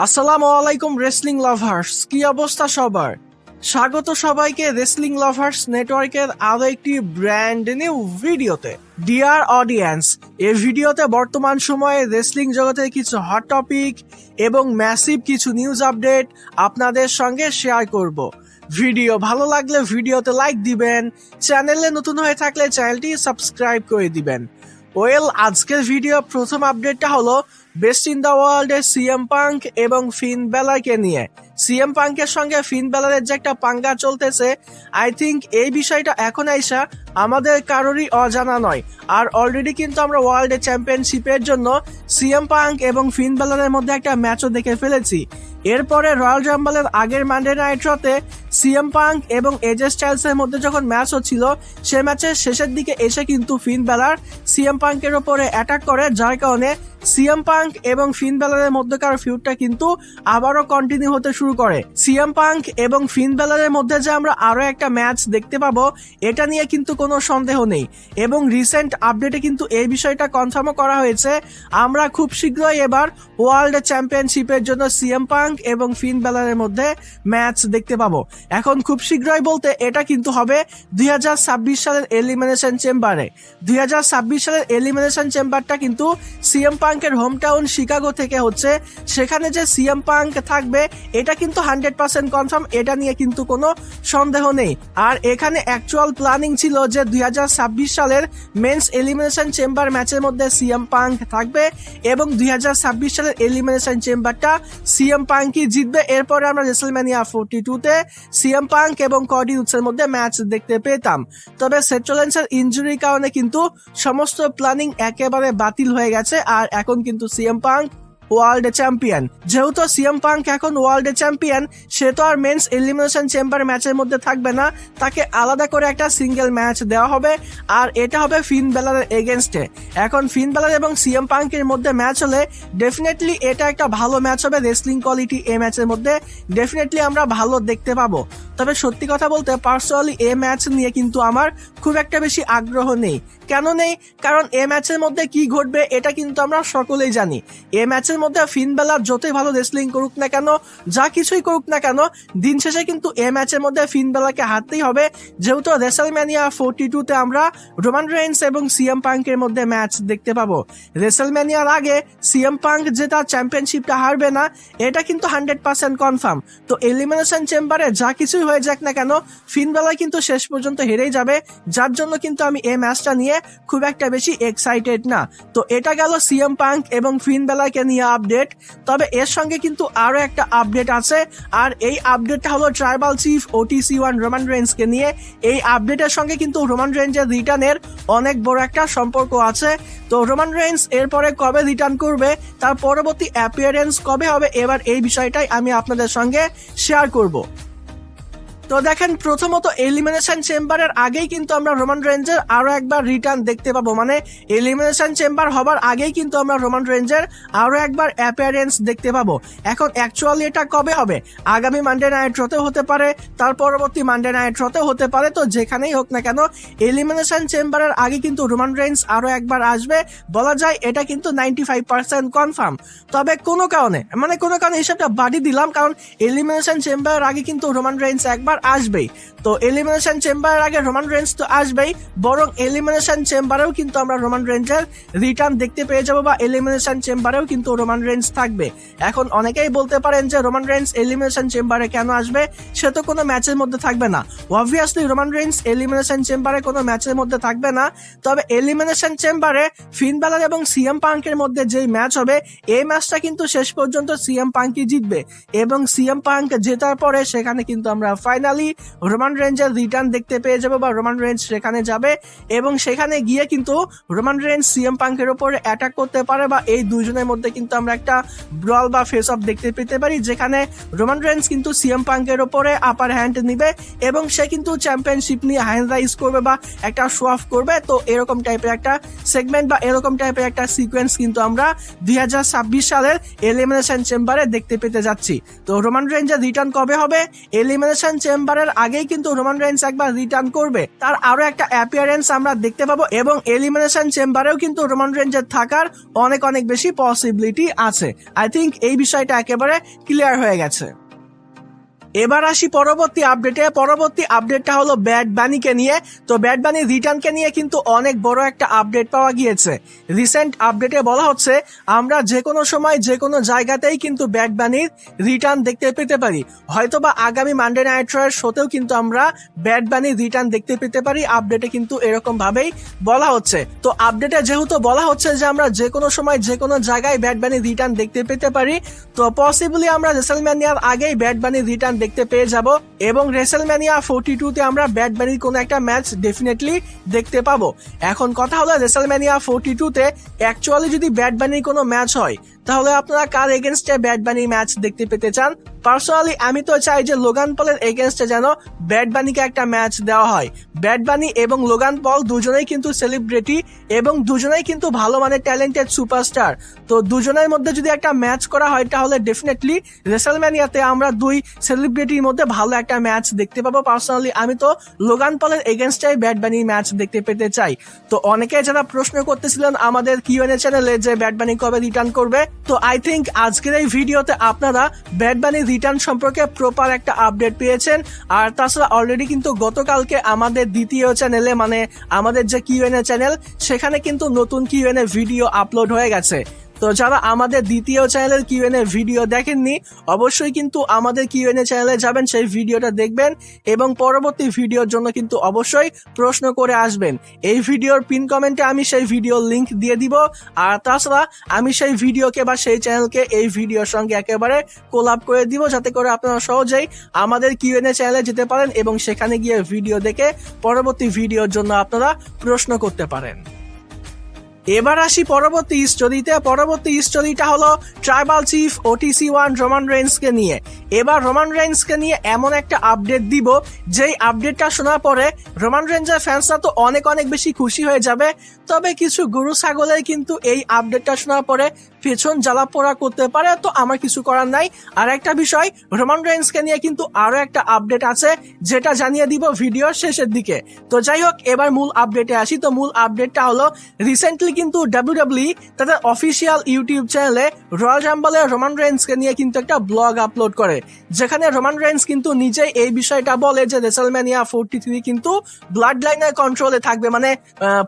আসসালামু আলাইকুম wrestling lovers, কি অবস্থা সবার? স্বাগত সবাইকে রেসলিং লাভার্স নেটওয়ার্কের আরো একটি ব্র্যান্ড নিউ ভিডিওতে। ডিয়ার অডিয়েন্স, এই ভিডিওতে বর্তমান সময়ে রেসলিং জগতের কিছু হট টপিক এবং ম্যাসিভ কিছু নিউজ আপডেট আপনাদের সঙ্গে শেয়ার করব। ভিডিও ভালো লাগলে ভিডিওতে লাইক দিবেন, চ্যানেলে নতুন হয়ে থাকলে চ্যানেলটি সাবস্ক্রাইব করে দিবেন। আজকের ভিডিও প্রথম আপডেটটা হলো বেস্ট ইন দ্য ওয়ার্ল্ডের সিএম পাঙ্ক এবং ফিন ব্যালারকে নিয়ে। সিএম পাঙ্কের সঙ্গে ফিন ব্যালারের যে একটা পাঙ্গা চলতেছে, আই থিঙ্ক এই বিষয়টা এখন আইসা আমাদের কারোরই অজানা নয়। আর অলরেডি কিন্তু আমরা ওয়ার্ল্ড চ্যাম্পিয়নশিপের জন্য সিএম পাঙ্ক এবং ফিন ব্যালারের মধ্যে একটা ম্যাচও দেখে ফেলেছি। এরপরে রয়্যাল রাম্বলের আগের মানডে নাইট রতে সিএম পাঙ্ক এবং এজে স্টাইলসের মধ্যে যখন ম্যাচ হচ্ছিল, সে ম্যাচের শেষের দিকে এসে কিন্তু ফিন ব্যালার সিএম পাঙ্কের ওপরে অ্যাটাক করে, যার কারণে সিএম পাঙ্ক এবং ফিন ব্যালারের মধ্যকার ফিউডটা কিন্তু আবারও কন্টিনিউ হতে শুরু করে। সিএম পাঙ্ক এবং ফিন ব্যালারের মধ্যে যে আমরা আরো একটা ম্যাচ দেখতে পাবো, এটা নিয়ে কিন্তু কোনো সন্দেহ নেই। এবং রিসেন্ট আপডেটে কিন্তু এই বিষয়টা কনফার্মও করা হয়েছে, আমরা খুব শীঘ্রই এবার ওয়ার্ল্ড চ্যাম্পিয়নশিপের জন্য সিএম পাঙ্ক এবং ফিন ব্যালারের মধ্যে ম্যাচ দেখতে পাবো। এখন খুব শীঘ্রই বলতে এটা কিন্তু হবে 2026 সালের এলিমিনেশন চেম্বারে। 2026 সালের এলিমিনেশন চেম্বারটা কিন্তু সিএম পাঙ্কের হোম টাউন শিকাগো থেকে হচ্ছে। সেখানে যে সিএম পাঙ্ক থাকবে এটা কিন্তু 100% কনফার্ম, এটা নিয়ে কিন্তু কোনো সন্দেহ নেই। আর এখানে অ্যাকচুয়াল প্ল্যানিং ছিল যে 2026 সালের মেন্স এলিমিনেশন চেম্বার ম্যাচের মধ্যে সিএম পাঙ্ক থাকবে এবং 2026 সালের এলিমিনেশন চেম্বারটা সিএম পাঙ্কই জিতবে। এরপরে আমরা রেসলম্যানিয়া 42-তে সিএম পাঙ্ক এবং কডি রোডসের মধ্যে ম্যাচ দেখতে পেতাম। তবে সেথ রলিন্সের ইনজুরির কারণে কিন্তু সমস্ত প্ল্যানিং একেবারে বাতিল হয়ে গেছে। আর এখন কিন্তু সিএম পাঙ্ক ওয়ার্ল্ড চ্যাম্পিয়ন। যেহেতু সিএম পাঙ্ক এখন ওয়ার্ল্ড চ্যাম্পিয়ন, সে তো আর মেন্স এলিমিনেশন চেম্বার ম্যাচের মধ্যে থাকবে না, তাকে আলাদা করে একটা সিঙ্গেল ম্যাচ দেওয়া হবে। আর এটা হবে ফিন ব্যালারের এগেনস্টে। এখন ফিন ব্যালার এবং সিএম পাঙ্কের মধ্যে ম্যাচ হলে ডেফিনেটলি এটা একটা ভালো ম্যাচ হবে। রেসলিং কোয়ালিটি এই ম্যাচের মধ্যে ডেফিনেটলি আমরা ভালো দেখতে পাবো। তবে সত্যি কথা বলতে পার্সোনালি এই ম্যাচ নিয়ে কিন্তু আমার খুব একটা বেশি আগ্রহ নেই। কেন নেই? কারণ এই ম্যাচের মধ্যে কি ঘটবে এটা কিন্তু আমরা সকলেই জানি। এই ম্যাচের মধ্যে ফিন ব্যালার যতই ভালো রেসলিং করুক না কেন, যা কিছুই করুক না কেন, দিন শেষে কিন্তু এই ম্যাচের মধ্যে ফিন ব্যালারকে হারতেই হবে। যেহেতু রেসলম্যানিয়া 42-তে আমরা রোমান রেইন্স এবং সিএম পাঙ্কের মধ্যে ম্যাচ দেখতে পাবো। রেসলম্যানিয়ার আগে সিএম পাঙ্ক যে তার চ্যাম্পিয়নশিপটা হারবে না, এটা কিন্তু 100% কনফার্ম। তো এলিমিনেশন চেম্বারে যা কিছুই হয়ে যাক না কেন, ফিন ব্যালার কিন্তু শেষ পর্যন্ত হেরেই যাবে, যার জন্য কিন্তু আমি এই ম্যাচটা নিয়ে খুব একটা বেশি এক্সাইটেড না। তো এটা গেল সিএম পাঙ্ক এবং ফিন ব্যালারকে নিয়ে আপডেট। তবে এর সঙ্গে কিন্তু আরো একটা আপডেট আছে, আর এই আপডেটটা হলো ট্রাইবাল চিফ OTC1 রোমান রেইন্সকে নিয়ে। এই আপডেটের সঙ্গে কিন্তু রোমান রেইন্সের রিটার্নের অনেক বড় একটা সম্পর্ক আছে। তো রোমান রেইন্স এরপরে কবে রিটার্ন করবে, তার পরবর্তী অ্যাপিয়ারেন্স কবে হবে, এবার এই বিষয়টাই আমি আপনাদের সঙ্গে শেয়ার করব। তো দেখেন, প্রথমত এলিমিনেশন চেম্বারের আগেই কিন্তু আমরা রোমান রেঞ্জের আরো একবার রিটার্ন দেখতে পাবো। মানে এলিমিনেশন চেম্বার হবার আগেই কিন্তু আমরা রোমান রেঞ্জের আরো একবার অ্যাপিয়ারেন্স দেখতে পাবো। এখন অ্যাকচুয়ালি এটা কবে হবে? আগামী মানডে নাইট রতেও হতে পারে, তার পরবর্তী মানডে নাইট রতেও হতে পারে। তো যেখানেই হোক না কেন, এলিমিনেশন চেম্বারের আগে কিন্তু রোমান রেঞ্জ আরো একবার আসবে। বলা যায় এটা কিন্তু 95% কনফার্ম। তবে কোনো কারণে হিসাবটা বাড়ি দিলাম, কারণ এলিমিনেশন চেম্বারের আগে কিন্তু রোমান রেঞ্জ একবার আসবেই। তো এলিমিনেশন চেম্বারের আগে রোমান রেঞ্জ তো আসবেই, বরং এলিমিনেশন চেম্বারেও কিন্তু আমরা রোমান রেঞ্জের রিটার্ন দেখতে পেয়ে যাবো, বা এলিমিনেশন চেম্বারেও কিন্তু রোমান রেঞ্জ থাকবে। এখন অনেকেই বলতে পারেন যে রোমান রেঞ্জ এলিমিনেশন চেম্বারে কেন আসবে, সে তো কোনো ম্যাচের মধ্যে থাকবে না। অবভিয়াসলি রোমান রেঞ্জ এলিমিনেশন চেম্বারে কোনো ম্যাচের মধ্যে থাকবে না। তবে এলিমিনেশন চেম্বারে ফিন ব্যালার এবং সিএম পাঙ্কের মধ্যে যেই ম্যাচ হবে, এই ম্যাচটা কিন্তু শেষ পর্যন্ত সিএম পাঙ্কই জিতবে। এবং সিএম পাঙ্ক জেতার পরে সেখানে কিন্তু আমরা ফাইনালি রোমান রেঞ্জের রিটার্ন দেখতে পেয়ে যাবো, বা রোমান রেঞ্জ সেখানে যাবে এবং সেখানে গিয়ে কিন্তু রোমান রেঞ্জ সিএম পাঙ্কের উপরে অ্যাটাক করতে পারে, বা এই দুজনের মধ্যে কিন্তু আমরা একটা ব্রল বা ফেস অফ দেখতে পেতে পারি, যেখানে রোমান রেঞ্জ কিন্তু সিএম পাঙ্কের উপরে আপার হ্যান্ড নিবে এবং সে কিন্তু চ্যাম্পিয়নশিপ নিয়ে হ্যান্ড রাইজ করবে বা একটা শো অফ করবে। তো এরকম টাইপের একটা সেগমেন্ট বা এরকম টাইপের একটা সিকোয়েন্স কিন্তু আমরা 2026 সালের এলিমিনেশন চেম্বারে দেখতে পেতে যাচ্ছি। তো রোমান রেঞ্জের রিটার্ন কবে হবে? এলিমিনেশন চেম্বারের আগেই কিন্তু রোমান রেইন্স একবার রিটার্ন করবে, তার আরো একটা অ্যাপিয়ারেন্স আমরা দেখতে পাবো এবং এলিমিনেশন চেম্বারেও কিন্তু রোমান রেইন্সের থাকার অনেক অনেক বেশি পসিবিলিটি আছে। আই থিঙ্ক এই বিষয়টা একেবারে ক্লিয়ার হয়ে গেছে। এবার আসি পরবর্তী আপডেটে। পরবর্তী আপডেটটা হলো ব্যাড বানিকে নিয়ে। তো ব্যাড বানি রিটার্নকে নিয়ে কিন্তু অনেক বড় একটা আপডেট পাওয়া গিয়েছে। রিসেন্ট আপডেটে বলা হচ্ছে আমরা যে কোনো সময় যে কোনো জায়গাতেই কিন্তু ব্যাড বানির রিটার্ন দেখতে পেতে পারি। হয়তোবা আগামী মানডে নাইট রয়ের শোতেও কিন্তু আমরা ব্যাড বানির রিটার্ন দেখতে পেতে পারি। আপডেটে কিন্তু এরকম ভাবেই বলা হচ্ছে। তো আপডেটে যেহেতু বলা হচ্ছে যে আমরা যে কোনো সময় যে কোনো জায়গায় ব্যাড বানির রিটার্ন দেখতে পেতে পারি, তো পসিবলি আমরা রেসেলম্যানিয়ার আগেই ব্যাড বানির রিটার্ন দেখতে পেয়ে যাব এবং রেসেলম্যানিয়া 42 তে আমরা ব্যাড বানির কোনো একটা ম্যাচ ডেফিনেটলি দেখতে পাবো। এখন কথা হলো রেসেলম্যানিয়া 42 তে অ্যাকচুয়ালি যদি ব্যাড বানির কোনো ম্যাচ হয় তাহলে আপনারা কার এগেনস্টে ব্যাড বানির ম্যাচ দেখতে পেতে চান? পার্সোনালি আমি তো চাই যে লোগান পলের এগেনস্টে যেন ব্যাড বানিকে একটা ম্যাচ দেওয়া হয়। ব্যাড বানি এবং লোগান পল দুজনেই কিন্তু সেলিব্রিটি এবং দুজনেই কিন্তু ভালো মানের ট্যালেন্টেড সুপারস্টার। তো দুজনের মধ্যে যদি একটা ম্যাচ করা হয় তাহলে ডেফিনেটলি রেসেলম্যানিয়াতে আমরা দুই সেলিব্রিটির মধ্যে ভালো একটা ম্যাচ দেখতে পাবো। পার্সোনালি আমি তো লোগান পলের এগেনস্টে ব্যাড বানির ম্যাচ দেখতে পেতে চাই। তো অনেকে যারা প্রশ্ন করতেছিলেন আমাদের কিউএনএ চ্যানেলে যে ব্যাড বানি কবে রিটার্ন করবে, তো আই থিঙ্ক আজকের এই ভিডিওতে আপনারা ব্যাড বানির রিটার্ন সম্পর্কে প্রপার একটা আপডেট পেয়েছেন। আর তাছাড়া অলরেডি কিন্তু গতকালকে আমাদের দ্বিতীয় চ্যানেলে মানে আমাদের যে কিউএনএ চ্যানেল সেখানে কিন্তু নতুন কিউএনএ ভিডিও আপলোড হয়ে গেছে। তো যারা আমাদের দ্বিতীয় চ্যানেলের কিউএনএ ভিডিও দেখেননি অবশ্যই কিন্তু আমাদের কিউএনএ চ্যানেলে যাবেন, সেই ভিডিওটা দেখবেন এবং পরবর্তী ভিডিওর জন্য কিন্তু অবশ্যই প্রশ্ন করে আসবেন। এই ভিডিওর পিন কমেন্টে আমি সেই ভিডিওর লিংক দিয়ে দিব। আর তাছাড়া আমি সেই ভিডিওকে বা সেই চ্যানেলকে এই ভিডিওর সঙ্গে একেবারে কোলাব করে দিব যাতে করে আপনারা সহজেই আমাদের কিউএনএ চ্যানেলে যেতে পারেন এবং সেখানে গিয়ে ভিডিও দেখে পরবর্তী ভিডিওর জন্য আপনারা প্রশ্ন করতে পারেন। এবার আসি পরবর্তী স্টোরিতে। পরবর্তী স্টোরিটা হলো ট্রাইবাল চিফ OTC1 রোমান রেইন্সকে নিয়ে। এবার রোমান রেইন্সকে নিয়ে এমন একটা আপডেট দিব যেই আপডেটটা শোনার পরে রোমান রেইন্সের ফ্যান্সরা তো অনেক অনেক বেশি খুশি হয়ে যাবে, তবে কিছু গরু ছাগলের কিন্তু এই আপডেটটা শোনার পরে পেছন জ্বালা পোড়া করতে পারে। তো আমার কিছু করার নাই। আর একটা বিষয়, রোমান রেইন্সকে নিয়ে কিন্তু আরো একটা আপডেট আছে যেটা জানিয়ে দিব ভিডিওর শেষের দিকে। তো যাই হোক এবার মূল আপডেটে আসি। তো মূল আপডেটটা হলো রিসেন্টলি কিন্তু WWE তাদের অফিসিয়াল ইউটিউব চ্যানেলে রয়্যাল রাম্বলে রোমান রেইন্সকে নিয়ে কিন্তু একটা ব্লগ আপলোড করে, যেখানে রোমান রেইন্স কিন্তু নিজেই এই বিষয়টা বলে যে রেসেলম্যানিয়া 43 কিন্তু ব্লাড লাইনের কন্ট্রোলে থাকবে, মানে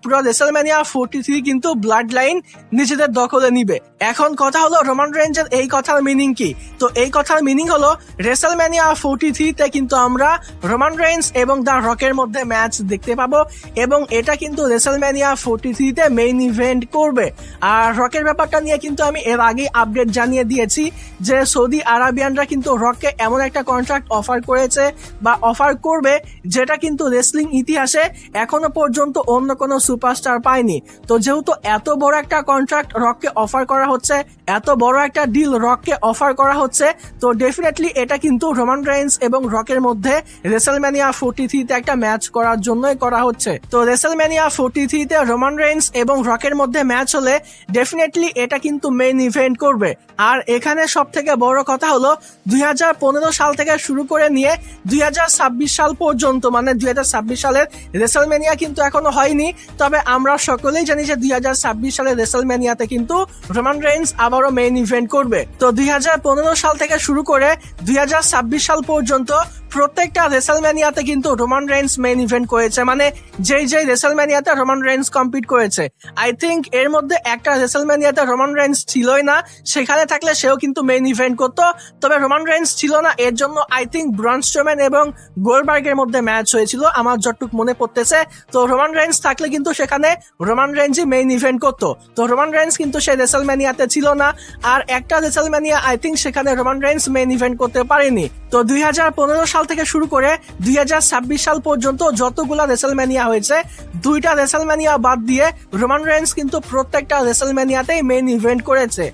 পুরো রেসেলম্যানিয়া 43 কিন্তু ব্লাড লাইন নিজেদের দখলে নিবে। এখন কথা হলো রোমান রেইন্সের এই কথার মিনিং কি? তো এই কথার মিনিং হলো রেসেলম্যানিয়া 43 তে কিন্তু আমরা রোমান রেইন্স এবং দ্য রকের মধ্যে ম্যাচ দেখতে পাবো এবং এটা কিন্তু রেসেলম্যানিয়া 43 তে মেইন ইভেন্ট করবে। আর রকের ব্যাপারটা নিয়ে কিন্তু আমি এর আগে আপডেট জানিয়ে দিয়েছি যে সৌদি আরাবিয়ানরা কিন্তু রককে এমন একটা কন্ট্রাক্ট অফার করেছে বা অফার করবে যেটা কিন্তু রেসলিং ইতিহাসে এখনো পর্যন্ত অন্য কোনো সুপারস্টার পায়নি। তো যেহেতু এত বড় একটা কন্ট্রাক্ট রককে অফার করা হচ্ছে, এত বড় একটা ডিল রককে অফার করা হচ্ছে, তো ডেফিনেটলি এটা কিন্তু রোমান রেইন্স এবং রকের মধ্যে রেসেলম্যানিয়া 43 তে একটা ম্যাচ করার জন্যই করা হচ্ছে। তো রেসেলম্যানিয়া 43 তে রোমান রেইন্স এবং রকের মধ্যে ম্যাচ হলে ডেফিনেটলি এটা কিন্তু মেইন ইভেন্ট করবে। আর এখানে সব থেকে বড় কথা হলো 2015 সাল থেকে শুরু করে নিয়ে 2026 সাল পর্যন্ত, মানে 2026 সালের রেসেলম্যানিয়া কিন্তু এখনো হয়নি, তবে আমরা সকলেই জানি যে 2026 সালের রেসেলম্যানিয়াতে কিন্তু রোমান রেইন্স আবারও মেইন ইভেন্ট করবে। তো 2015 সাল থেকে শুরু করে 2026 সাল পর্যন্ত প্রত্যেকটা রেসেলম্যানিয়াতে কিন্তু রোমান রেইন্স মেইন ইভেন্ট করেছে, মানে যেই রেসেলম্যানিয়াতে রোমান রেইন্স কম্পিট করেছে। আই থিঙ্ক এর মধ্যে একটা রেসেলম্যানিয়াতে রোমান রেইন্স ছিলই না, সেখানে থাকলে সেও কিন্তু মেইন ইভেন্ট করতো, তবে রোমান রেইন্স ছিল না। এর জন্য আই থিঙ্ক ব্রন স্ট্রোম্যান এবং গোল্ডবার্গের মধ্যে ম্যাচ হয়েছিল আমার যতটুকু মনে পড়তেছে। তো রোমান রেইন্স থাকলে কিন্তু সেখানে রোমান রেইন্সই মেইন ইভেন্ট করতো। তো রোমান রেইন্স কিন্তু সেই রেসেলম্যানিয়াতে ছিল না, আর একটা রেসেলম্যানিয়া আই থিঙ্ক সেখানে রোমান রেইন্স মেইন ইভেন্ট করতে পারেনি। তো 2015 সাল থেকে শুরু করে 2026 সাল পর্যন্ত যতগুলা রেসেলম্যানিয়া হয়েছে, দুইটা রেসেলম্যানিয়া বাদ দিয়ে রোমান রেইন্স কিন্তু প্রত্যেকটা রেসেলম্যানিয়াতেই মেইন ইভেন্ট করেছে।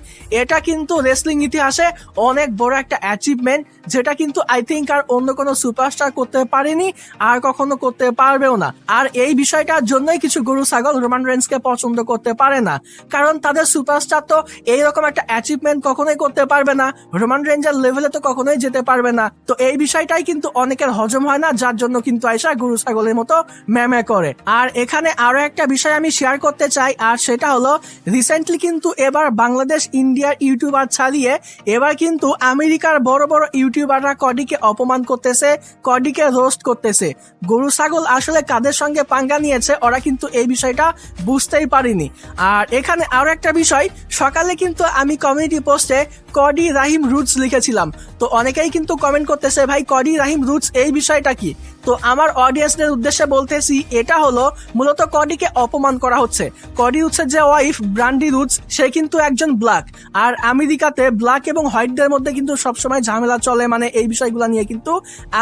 এটা কিন্তু রেসলিং ইতিহাসে অনেক বড় একটা অ্যাচিভমেন্ট, যেটা কিন্তু আই থিঙ্ক আর অন্য কোনো সুপারস্টার করতে পারেনি আর কখনো করতে পারবেও না। আর এই বিষয়টার জন্যই কিছু গরু ছাগল রোমান রেইন্সকে পছন্দ করতে পারে না, কারণ তাদের সুপারস্টার তো এইরকম একটা অ্যাচিভমেন্ট কখনোই করতে পারবে না, রোমান রেইন্সের লেভেলে তো কখনোই যেতে পারবে না। না। তো এই বিষয়টাই কিন্তু অনেকের হজম হয় না, যার জন্য কিন্তু আয়সা গরু ছাগলের মতো ম্যামে করে। আর এখানে আরো একটা বিষয় আমি শেয়ার করতে চাই, আর সেটা হলো রিসেন্টলি কিন্তু এবার বাংলাদেশ ইন্ডিয়ার ইউটিউবার ছাড়িয়ে এবার কিন্তু আমেরিকার বড় বড় ইউটিউবাররা কডিকে অপমান করতেছে, কডিকে রোস্ট করতেছে। গরু ছাগল আসলে কাদের সঙ্গে পাঙ্গা নিয়েছে ওরা কিন্তু এই বিষয়টা বুঝতেই পারেনি। আর এখানে আরো একটা বিষয়, সকালে কিন্তু আমি কমিউনিটি পোস্টে কডি রাহিম রুটস লিখেছিলাম। তো অনেকেই কিন্তু কমেন্ট করতেছে ভাই কডি রাহিম রুটস এই বিষয়টা কি। তো আমার অডিয়েন্সদের উদ্দেশ্যে বলতেছি, এটা হলো মূলত কডিকে অপমান করা হচ্ছে। কডি হচ্ছে যে ওয়াইফ ব্রান্ডি রুটস, সে কিন্তু একজন ব্ল্যাক। আর আমেরিকাতে ব্ল্যাক এবং হোয়াইটদের মধ্যে কিন্তু সবসময় ঝামেলা চলে, মানে এই বিষয়গুলো নিয়ে কিন্তু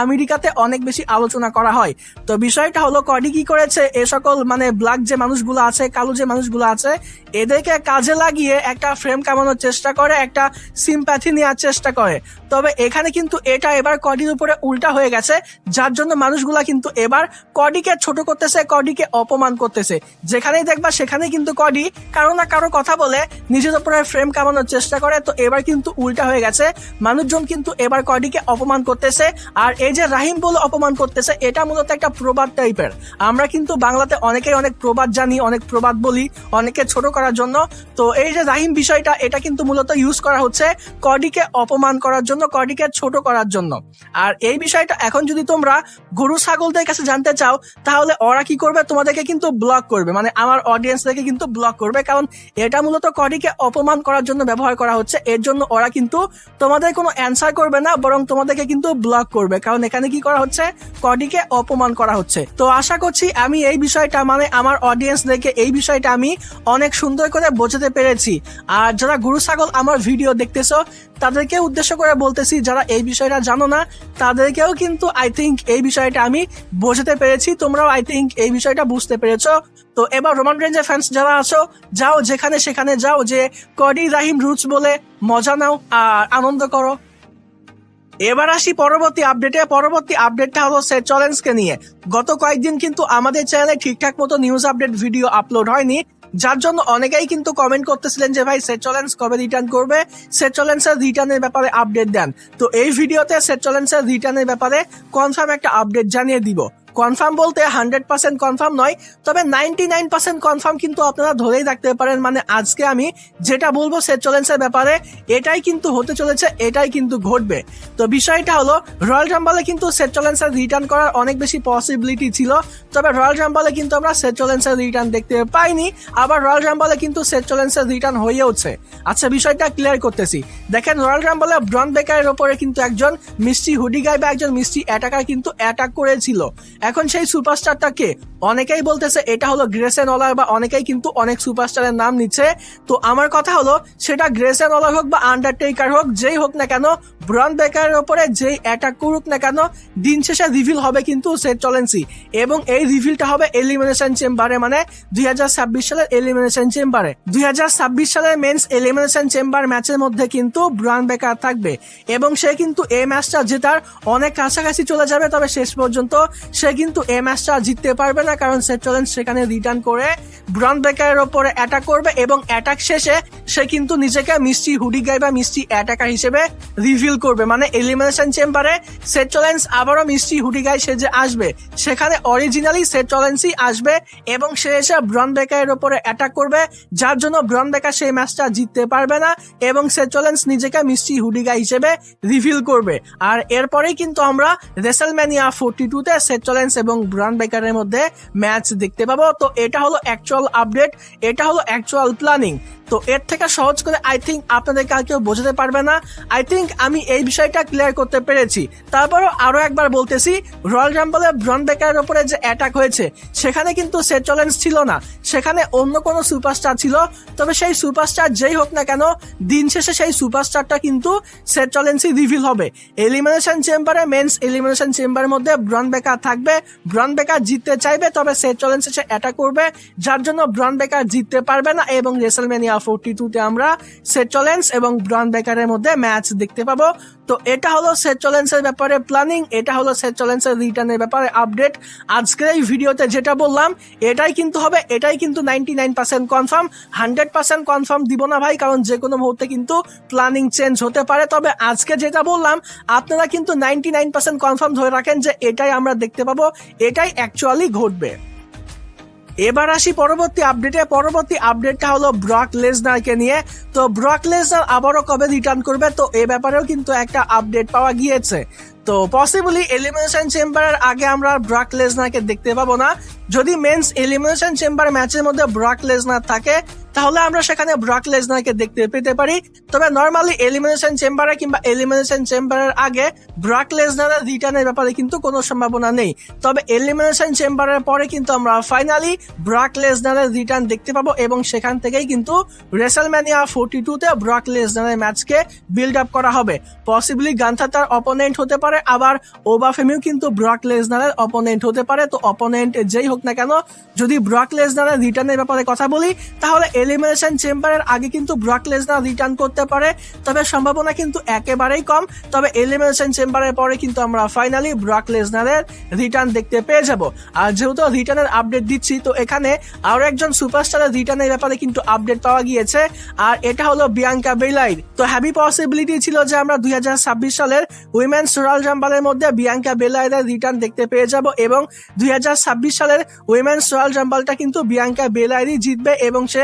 আমেরিকাতে অনেক বেশি আলোচনা করা হয়। তো বিষয়টা হলো কডি কি করেছে, এ সকল মানে ব্ল্যাক যে মানুষগুলো আছে, কালো যে মানুষগুলো আছে, এদেরকে কাজে লাগিয়ে একটা ফ্রেম কামানোর চেষ্টা করে, একটা সিম্প্যাথি নেওয়ার চেষ্টা করে। তবে এখানে কিন্তু এটা এবার কডির উপরে উল্টা হয়ে গেছে, যার জন্য মানুষগুলা কিন্তু এবার কডিকে ছোট করতেছে, কডিকে অপমান করতেছে। যেখানেই দেখবা সেখানে কিন্তু কডি কারো না কারো কথা বলে নিজের উপরে ফ্রেম কামানোর চেষ্টা করে। তো এবার কিন্তু উল্টা হয়ে গেছে, মানুষজন কিন্তু এবার কডিকে অপমান করতেছে। আর এই যে রাহিম বলে অপমান করতেছে, এটা মূলত একটা প্রবাদ টাইপের। আমরা কিন্তু বাংলাতে অনেকেই অনেক প্রবাদ জানি, অনেক প্রবাদ বলি অনেকে ছোট করার জন্য। তো এই যে রাহিম বিষয়টা, এটা কিন্তু মূলত ইউজ করা হচ্ছে কডিকে অপমান করার জন্য, কডিকে ছোট করার জন্য। আর এই বিষয়টা এখন যদি তোমরা গরু ছাগলদের কাছে জানতে চাও, তাহলে ওরা কি করবে, তোমাদেরকে কিন্তু ব্লক করবে, মানে আমার অডিয়েন্সদেরকে কিন্তু ব্লক করবে। কারণ এটা মূলত কডিকে অপমান করার জন্য ব্যবহার করা হচ্ছে। এর জন্য ওরা কিন্তু তোমাদের কোনো অ্যান্সার করবে না, বরং তোমাদেরকে কিন্তু ব্লক করবে। কারণ এখানে কি করা হচ্ছে, কডিকে অপমান করা হচ্ছে। তো আশা করছি আমি এই বিষয়টা, মানে আমার অডিয়েন্সদেরকে এই বিষয়টা আমি অনেক সুন্দর করে বোঝাতে পেরেছি। আর যারা গরু ছাগল আমার ভিডিও দেখতেছো, তাদেরকে উদ্দেশ্য করে বলতেছি, যারা এই বিষয়টা জানো না তাদেরকেও কিন্তু আই থিঙ্ক এই বিষয়টা আমি বোঝাতে পেরেছি। তোমরাও আই থিঙ্ক এই বিষয়টা বুঝতে পেরেছো। তো এবার রোমান রেঞ্জের ফ্যান্স যারা আছো, যাও যেখানে সেখানে যাও, যে কডি রাহিম রুটস বলে মজা নাও আর আনন্দ করো। এবার আসি পরবর্তী আপডেটে। পরবর্তী আপডেটটা হলো সেট চ্যালেঞ্জকে নিয়ে। গত কয়েকদিন কিন্তু আমাদের চ্যানেলে ঠিকঠাক মতো নিউজ আপডেট ভিডিও আপলোড হয়নি, যার জন্য অনেকেই কিন্তু কমেন্ট করতেছিলেন যে ভাই সেট চ্যালেঞ্জ কবে রিটার্ন করবে, সেট চ্যালেঞ্জের রিটার্নের ব্যাপারে আপডেট দেন। তো এই ভিডিওতে সেট চ্যালেঞ্জের রিটার্নের ব্যাপারে কনফার্ম একটা আপডেট জানিয়ে দিব। কনফার্ম বলতে 100% কনফার্ম নয়, তবে 99% কনফার্ম কিন্তু আপনারা ধরেই রাখতে পারেন। মানে আজকে আমি যেটা বলবো সেট চ্যালেঞ্জের ব্যাপারে, এটাই কিন্তু হতে চলেছে, এটাই কিন্তু ঘটবে। তো বিষয়টা হলো রয়্যাল রাম্বলে কিন্তু সেট চ্যালেঞ্জের রিটার্ন করার অনেক বেশি পসিবিলিটি ছিল, তবে রয়্যাল রাম্বলে কিন্তু আমরা সেট চ্যালেঞ্জের রিটার্ন দেখতে পাইনি। আবার রয়্যাল রাম্বলে কিন্তু সেট চ্যালেঞ্জের রিটার্ন হয়েওছে। আচ্ছা, বিষয়টা ক্লিয়ার করতেছি। দেখেন, রয়্যাল রাম্বলে ব্রন বেকারের ওপরে কিন্তু একজন মিষ্টি হুডি গাই বা একজন মিষ্টি অ্যাটাকার কিন্তু অ্যাটাক করেছিল। এখন সেই সুপারস্টারটাকে অনেকেই বলতেছে এটা হলো গ্রেসেন ওলার, বা অনেকেই কিন্তু অনেক সুপারস্টারের নাম নিচ্ছে। তো আমার কথা হলো, সেটা গ্রেসেন ওলার হোক বা আন্ডারটেকার হোক, যেই হোক না কেন, ব্রন বেকারের ওপরে যেই অ্যাটাক করুক না কেন, দিন শেষে রিভিল হবে কিন্তু সেট চ্যালেঞ্জই। এবং এই রিভিলটা হবে এলিমিনেশন চেম্বারে, মানে 2026 সালের এলিমিনেশন চেম্বারে। 2026 সালের মেন্স এলিমিনেশন চেম্বার ম্যাচের মধ্যে কিন্তু ব্রন বেকার থাকবে, এবং সে কিন্তু এই ম্যাচটা জেতার অনেক কাছাকাছি চলে যাবে। তবে শেষ পর্যন্ত সে কিন্তু এই ম্যাচটা জিততে পারবে না, কারণ সেট চ্যালেঞ্জ সেখানে রিটার্ন করে ব্রন বেকারের ওপরে অ্যাটাক করবে, এবং অ্যাটাক শেষে সে কিন্তু নিজেকে মিষ্টি হুডি গাই বা মিষ্টি অ্যাটাকার হিসেবে রিভিল করবে। মানে এলিমিনেশন চেম্বারে সেট চ্যালেঞ্জ আবারও মিষ্টি হুডি গাই সেজে আসবে, সেখানে অরিজিনালি সেট চ্যালেঞ্জই আসবে, এবং সে এসে ব্রন বেকারের ওপরে অ্যাটাক করবে, যার জন্য ব্রন বেকার সেই ম্যাচটা জিততে পারবে না, এবং সেট চ্যালেঞ্জ নিজেকে মিষ্টি হুডি গাই হিসেবে রিভিল করবে। আর এরপরেই কিন্তু আমরা রেসেলম্যানিয়া 42-তে সেট চ্যালেঞ্জ এবং ব্রন বেকারের মধ্যে ম্যাচ দেখতে পাবো। তো এটা হলো অ্যাকচুয়াল আপডেট, এটা হলো অ্যাকচুয়াল প্ল্যানিং। তো এর থেকে সহজ করে আই থিঙ্ক আপনাদের কার কেউ বোঝাতে পারবে না। আই থিঙ্ক আমি এই বিষয়টা ক্লিয়ার করতে পেরেছি। তারপরও আরো একবার বলতেছি, রয়্যাল রাম্বলে ব্রন বেকারের উপরে যে অ্যাটাক হয়েছে, সেখানে কিন্তু সেট চ্যালেঞ্জ ছিল না, সেখানে অন্য কোনো সুপারস্টার ছিল। তবে সেই সুপারস্টার যেই হোক না কেন, দিন শেষে সেই সুপারস্টারটা কিন্তু সেট চ্যালেঞ্জই রিভিল হবে। এলিমিনেশন চেম্বারে, মেন্স এলিমিনেশন চেম্বারের মধ্যে ব্রন বেকার থাকবে। ব্রন বেকার জিততে চাইবে, তবে সেট চ্যালেঞ্জে সে অ্যাটাক করবে, যার জন্য ব্রন বেকার জিততে পারবে না, এবং রেসেলম্যানিয়া 42 তে আমরা সেথ রলিন্স এবং ব্রন বেকারের মধ্যে ম্যাচ দেখতে পাবো। তো এটা হলো সেথ রলিন্সের ব্যাপারে প্ল্যানিং, এটা হলো সেথ রলিন্সের রিটার্নের ব্যাপারে আপডেট। আজকের এই ভিডিওতে যেটা বললাম এটাই কিন্তু হবে, এটাই কিন্তু 99% কনফার্ম। 100% কনফার্ম দিব না ভাই, কারণ যে কোনো মুহূর্তে কিন্তু প্ল্যানিং চেঞ্জ হতে পারে। তবে আজকে যেটা বললাম আপনারা কিন্তু 99% কনফার্ম ধরে রাখেন যে এটাই আমরা দেখতে পাবো, এটাই অ্যাকচুয়ালি ঘটবে। এবার আসি পরবর্তী আপডেটে। পরবর্তী আপডেটটা হলো ব্রক লেসনারকে নিয়ে। তো ব্রক লেসনার আবারও কবে রিটার্ন করবে, তো এ ব্যাপারেও কিন্তু একটা আপডেট পাওয়া গিয়েছে। তো পসিবলি এলিমিনেশন চেম্বারের আগে আমরা ব্রক লেসনারকে দেখতে পাবো না। যদি মেন্স এলিমিনেশন চেম্বার ম্যাচের মধ্যে ব্রক লেসনার থাকে তাহলে আমরা সেখানে ব্রক লেসনারকে দেখতে পেতে পারি। তবে নর্মালি এলিমিনেশন চেম্বারে কিংবা এলিমিনেশন চেম্বারের আগে ব্রক লেসনারের রিটার্নের ব্যাপারে কিন্তু কোনো সম্ভাবনা নেই। তবে এলিমিনেশন চেম্বারের পরে কিন্তু আমরা ফাইনালি ব্রক লেসনারের রিটার্ন দেখতে পাবো এবং সেখান থেকেই কিন্তু রেসলম্যানিয়া 42 তে ব্রক লেসনারের ম্যাচকে বিল্ড আপ করা হবে। পসিবলি গান্থার তার অপোনেন্ট হতে পারে, আবার ওবাফেমিও কিন্তু ব্রক লেসনারের অপোনেন্ট হতে পারে। তো অপোনেন্ট যেই হোক না কেন, যদি ব্রক লেসনারের রিটার্নের ব্যাপারে কথা বলি তাহলে এলিমিনেশন চেম্বারের আগে কিন্তু ব্রক লেসনার রিটার্ন করতে পারে, তবে সম্ভাবনা কিন্তু একেবারেই কম। তবে এলিমিনেশন চেম্বারের পরে কিন্তু আমরা ফাইনালি ব্রক লেসনারের রিটার্ন দেখতে পেয়ে যাব। আর যেহেতু রিটার্নের আপডেট দিচ্ছি, তো এখানে আরো একজন সুপারস্টারের রিটার্নের ব্যাপারে কিন্তু আপডেট পাওয়া গিয়েছে, আর এটা হলো বিয়াঙ্কা বেলাইর। তো হ্যাভি পসিবিলিটি ছিল যে আমরা 2026 সালের উইমেন্স রয়্যাল রাম্বলের মধ্যে বিয়াঙ্কা বেলাইরের রিটার্ন দেখতে পেয়ে যাব এবং 2026 সালের উইমেন্স রয়্যাল রাম্বলটা কিন্তু বিয়াঙ্কা বেলাইরই জিতবে এবং সে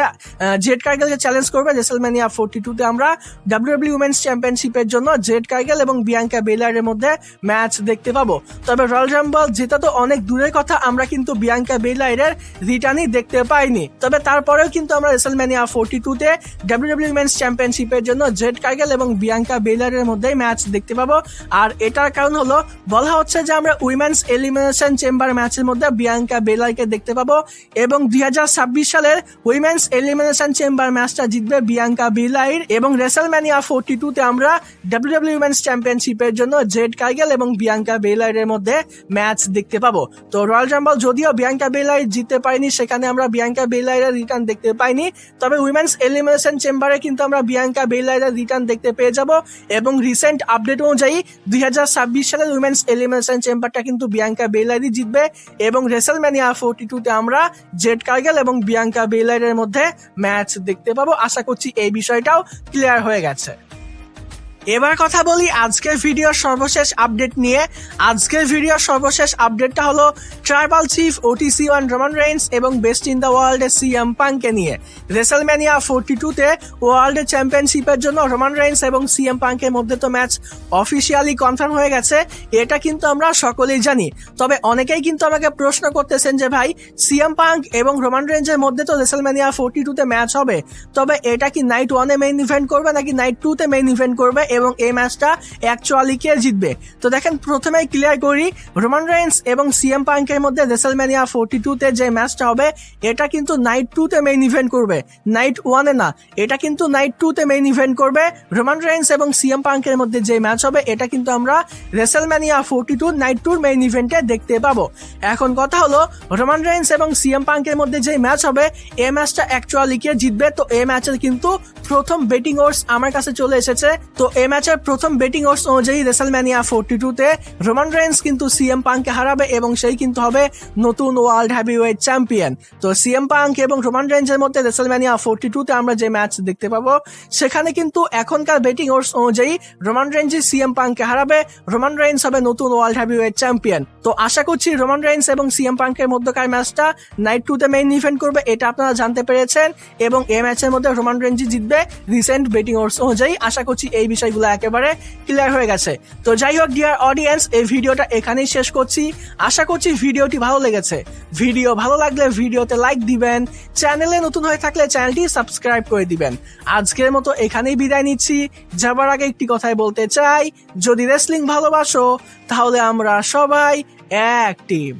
জেড কার্গেলকে চ্যালেঞ্জ করবে। রেসলম্যানিয়া 42 তে আমরা WWE উইমেন্স চ্যাম্পিয়নশিপের জন্য জেড কার্গেল এবং বিয়াঙ্কা বেলাইরের মধ্যে ম্যাচ দেখতে পাবো। তবে রয়্যাল রাম্বল জেতা তো অনেক দূরের কথা, আমরা কিন্তু বিয়াঙ্কা বেলাইরের রিটার্নই দেখতে পাইনি। তবে তারপরেও কিন্তু আমরা রেসলম্যানিয়া 42 তে WWE উইমেন্স চ্যাম্পিয়নশিপের জন্য জেড কার্গেল এবং বিয়াঙ্কা বেলাইরের মধ্যে ম্যাচ দেখতে পাবো। আর এটার কারণ হলো বলা হচ্ছে যে আমরা উইমেন্স এলিমিনেশন চেম্বার ম্যাচের মধ্যে বিয়াঙ্কা বেলাইরকে দেখতে পাবো এবং 2026 সালের উইমেন্স এলিমিনেশন চেম্বার ম্যাচটা জিতবে বিয়াঙ্কা বেলাইর এবং রেসলম্যানিয়া 42 তে আমরা WWE উইমেন্স চ্যাম্পিয়নশিপের জন্য জেড কার্গেল এবং বিয়াঙ্কা বেলাইরের মধ্যে ম্যাচ দেখতে পাবো। তো রয়্যাল রাম্বল যদিও বিয়াঙ্কা বেলাইর জিততে পারিনি, সেখানে আমরা বিয়াঙ্কা বেলাইরের রিটার্ন দেখতে পাইনি। তবে উইমেন্স এলিমিনেশন চেম্বারে কিন্তু আমরা বিয়াঙ্কা বেলাইরের রিটার্ন দেখতে পেয়ে যাব এবং রিসেন্ট আপডেট অনুযায়ী 2026 সালের উইমেন্স এলিমিনেশন চেম্বারটা কিন্তু বিয়াঙ্কা বেলাইরই জিতবে এবং রেসলম্যানিয়া 42 তে আমরা জেড কার্গেল এবং বিয়াঙ্কা বেলাইরের মধ্যে ম্যাচ দেখতে পাবো। আশা করছি এই বিষয়টাও ক্লিয়ার হয়ে গেছে। এবার কথা বলি আজকের ভিডিওর সর্বশেষ আপডেট নিয়ে। আজকের ভিডিওর সর্বশেষ আপডেটটা হলো tribal chief OTC1 Roman Reigns এবং বেস্ট ইন দ্য ওয়ার্ল্ডের CM পাঙ্ককে নিয়ে। রেসলম্যানিয়া 42 তে ওয়ার্ল্ড চ্যাম্পিয়নশিপের জন্য রোমান রেইন্স এবং CM পাঙ্কের মধ্যে তো ম্যাচ অফিসিয়ালি কনফার্ম হয়ে গেছে, এটা কিন্তু আমরা সকলেই জানি। তবে অনেকেই কিন্তু আমাকে প্রশ্ন করতেছেন যে ভাই CM পাঙ্ক এবং রোমান রেইন্সের মধ্যে তো রেসলম্যানিয়া 42 তে ম্যাচ হবে, তবে এটা কি নাইট 1 এ মেইন ইভেন্ট করবে নাকি নাইট 2 তে মেইন ইভেন্ট করবে এবং এই ম্যাচটা অ্যাকচুয়ালি কে জিতবে? তো দেখেন প্রথমেই ক্লিয়ার করি, রোমান রেইন্স এবং CM পাঙ্কের মধ্যে রেসলম্যানিয়া 42 তে যে ম্যাচটা হবে এটা কিন্তু নাইট 2 তে মেইন ইভেন্ট করবে, নাইট 1 এ না। এটা কিন্তু নাইট 2 তে মেইন ইভেন্ট করবে। রোমান রেইন্স এবং CM পাঙ্কের মধ্যে যে ম্যাচ হবে এটা কিন্তু আমরা রেসলম্যানিয়া 42 নাইট 2 মেইন ইভেন্টে দেখতে পাবো। এখন কথা হলো রোমান রেইন্স এবং CM পাঙ্কের মধ্যে যে ম্যাচ হবে এই ম্যাচটা অ্যাকচুয়ালি কে জিতবে? তো এই ম্যাচের কিন্তু প্রথম বেটিং ওডস আমার কাছে চলে এসেছে। তো এই ম্যাচের প্রথম বেটিং ওডস অনুযায়ী রেসলম্যানিয়া 42 তে রোমান রেইন্স কিন্তু CM পাঙ্ককে হারাবে এবং সেই কিন্তু হবে নতুন ওয়ার্ল্ড হেভিওয়েট চ্যাম্পিয়ন। তো CM পাঙ্ক এবং রোমান রেইন্সের মধ্যে রেসলম্যানিয়া 42 তে আমরা যে ম্যাচ দেখতে পাবো সেখানে কিন্তু এখনকার বেটিং ওডস অনুযায়ী রোমান রেইন্স CM পাঙ্ককে হারাবে, রোমান রেইন্স হবে নতুন ওয়ার্ল্ড হেভিওয়েট চ্যাম্পিয়ন। তো আশা করছি রোমান রেইন্স এবং CM পাঙ্কের মধ্যকার ম্যাচটা নাইট 2 তে মেইন ইভেন্ট করবে, এটা আপনারা জানতে পেরেছেন এবং এই ম্যাচের মধ্যে রোমান রেইন্স জিতবে রিসেন্ট বেটিং ওডস অনুযায়ী। আশা করছি এই বিষয়গুলো একেবারে ক্লিয়ার হয়ে গেছে। তো যাই হোক ডিয়ার অডিয়েন্স, এই ভিডিওটা এখানেই শেষ করছি। আশা করছি ভিডিওটি ভালো লেগেছে। ভিডিও ভালো লাগলে ভিডিওতে লাইক দিবেন, চ্যানেলে নতুন হয়ে থাকলে চ্যানেলটি সাবস্ক্রাইব করে দিবেন। আজকের মতো এখানেই বিদায় নিচ্ছি। যাবার আগে একটি কথাই বলতে চাই, যদি রেসলিং ভালোবাসো তাহলে আমরা সবাই এক টিম।